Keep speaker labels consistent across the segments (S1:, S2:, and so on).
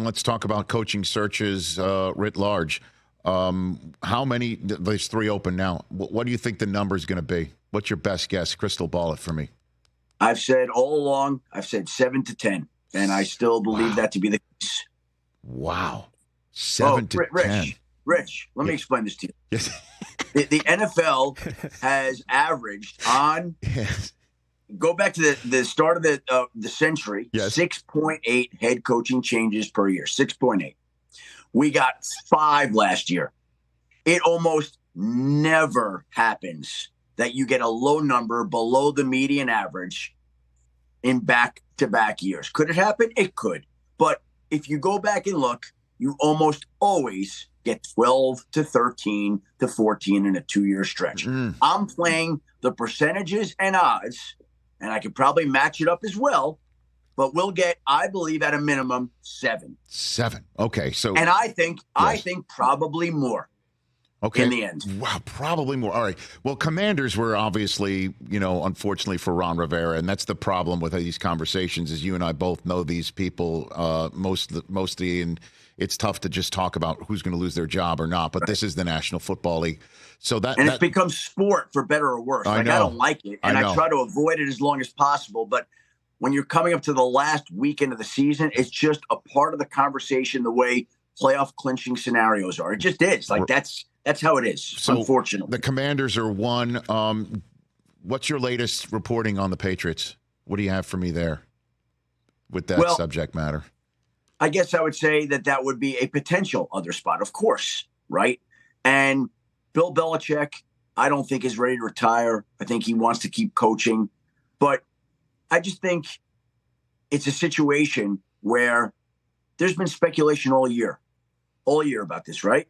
S1: Let's talk about coaching searches writ large. How many? There's 3 open now. What do you think the number is going to be? What's your best guess? Crystal ball it for me.
S2: I've said all along, I've said 7 to 10, and I still believe that to be the case.
S1: Wow. 7 to 10.
S2: Rich, let me explain this to you.
S1: Yes.
S2: The NFL has averaged on, go back to the start of the century, 6.8 head coaching changes per year, 6.8. We got 5 last year. It almost never happens that you get a low number below the median average in back-to-back years. Could it happen? It could. But if you go back and look, you almost always get 12 to 13 to 14 in a 2-year stretch. I'm playing the percentages and odds, and I could probably match it up as well, but we'll get, I believe, at a minimum 7.
S1: 7. Okay.
S2: And I think probably more.
S1: Okay.
S2: In the end.
S1: Wow, probably more. All right. Well, Commanders were obviously, unfortunately for Ron Rivera, and that's the problem with these conversations is you and I both know these people mostly, and it's tough to just talk about who's going to lose their job or not, but this is the National Football League. So it's
S2: become sport for better or worse. I don't like it, and I try to avoid it as long as possible, but when you're coming up to the last weekend of the season, it's just a part of the conversation the way playoff clinching scenarios are. It just is. Like that's how it is, so unfortunately.
S1: The Commanders are 1. What's your latest reporting on the Patriots? What do you have for me there with that subject matter?
S2: I guess I would say that would be a potential other spot, of course, right? And Bill Belichick, I don't think is ready to retire. I think he wants to keep coaching. But I just think it's a situation where there's been speculation all year about this, right?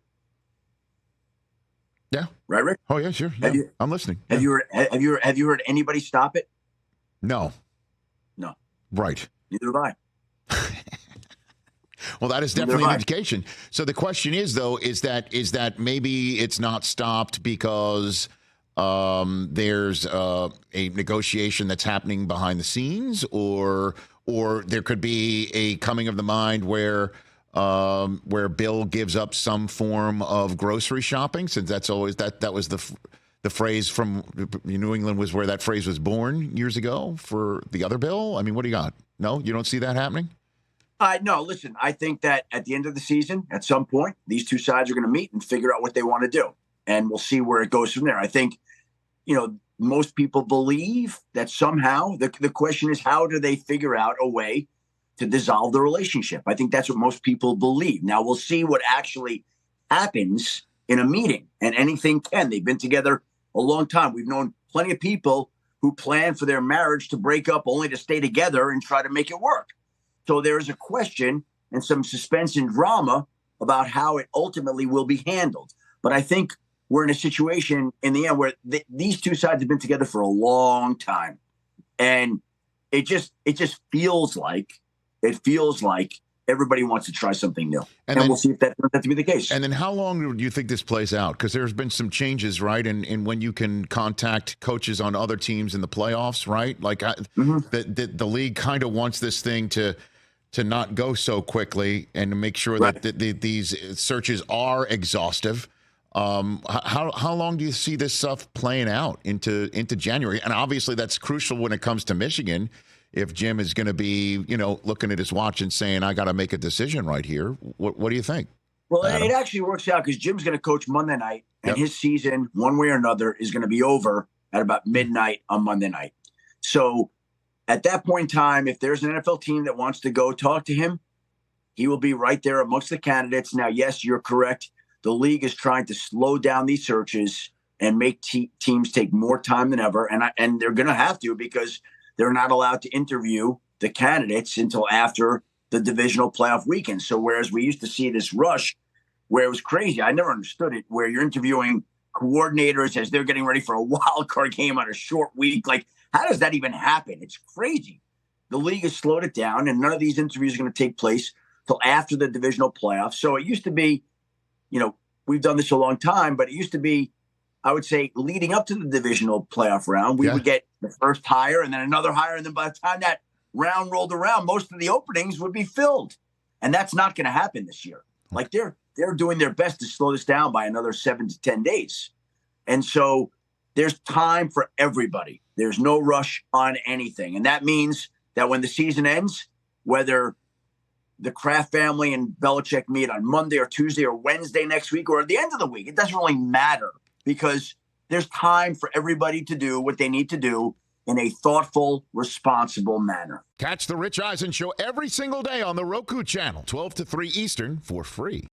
S1: Yeah.
S2: Right, Rick?
S1: Oh, yeah, sure. Yeah. I'm listening.
S2: Have you heard anybody stop it?
S1: No. Right.
S2: Neither have I.
S1: Well, that is definitely an indication. So the question is, though, is that maybe it's not stopped because there's a negotiation that's happening behind the scenes, or there could be a coming of the mind where Bill gives up some form of grocery shopping, since that's always that was the phrase from New England was where that phrase was born years ago for the other Bill. I mean, what do you got? No, you don't see that happening?
S2: No, listen, I think that at the end of the season, at some point, these two sides are going to meet and figure out what they want to do. And we'll see where it goes from there. I think, most people believe that somehow the question is, how do they figure out a way to dissolve the relationship? I think that's what most people believe. Now, we'll see what actually happens in a meeting, and anything can. They've been together a long time. We've known plenty of people who plan for their marriage to break up only to stay together and try to make it work. So there's a question and some suspense and drama about how it ultimately will be handled. But I think we're in a situation in the end where these two sides have been together for a long time. And it just feels like everybody wants to try something new. And we'll see if that turns out to be the case.
S1: And then how long do you think this plays out? Because there's been some changes, right? And when you can contact coaches on other teams in the playoffs, right? Like the league kind of wants this thing to not go so quickly and to make sure that these searches are exhaustive. How long do you see this stuff playing out into January? And obviously that's crucial when it comes to Michigan. If Jim is going to be, looking at his watch and saying, I got to make a decision right here. What do you think?
S2: Well, Adam? It actually works out because Jim's going to coach Monday night, and his season, one way or another, is going to be over at about midnight on Monday night. So at that point in time, if there's an NFL team that wants to go talk to him, he will be right there amongst the candidates. Now, yes, you're correct. The league is trying to slow down these searches and make teams take more time than ever. And they're going to have to, because they're not allowed to interview the candidates until after the divisional playoff weekend. So whereas we used to see this rush where it was crazy, I never understood it, where you're interviewing coordinators as they're getting ready for a wild card game on a short week. Like, how does that even happen? It's crazy. The league has slowed it down, and none of these interviews are going to take place till after the divisional playoffs. So it used to be, we've done this a long time, but it used to be, I would say, leading up to the divisional playoff round, we would get the first hire and then another hire. And then by the time that round rolled around, most of the openings would be filled. And that's not going to happen this year. Like they're doing their best to slow this down by another 7 to 10 days. And so there's time for everybody. There's no rush on anything. And that means that when the season ends, whether the Kraft family and Belichick meet on Monday or Tuesday or Wednesday next week or at the end of the week, it doesn't really matter because there's time for everybody to do what they need to do in a thoughtful, responsible manner.
S1: Catch the Rich Eisen Show every single day on the Roku channel, 12 to 3 Eastern, for free.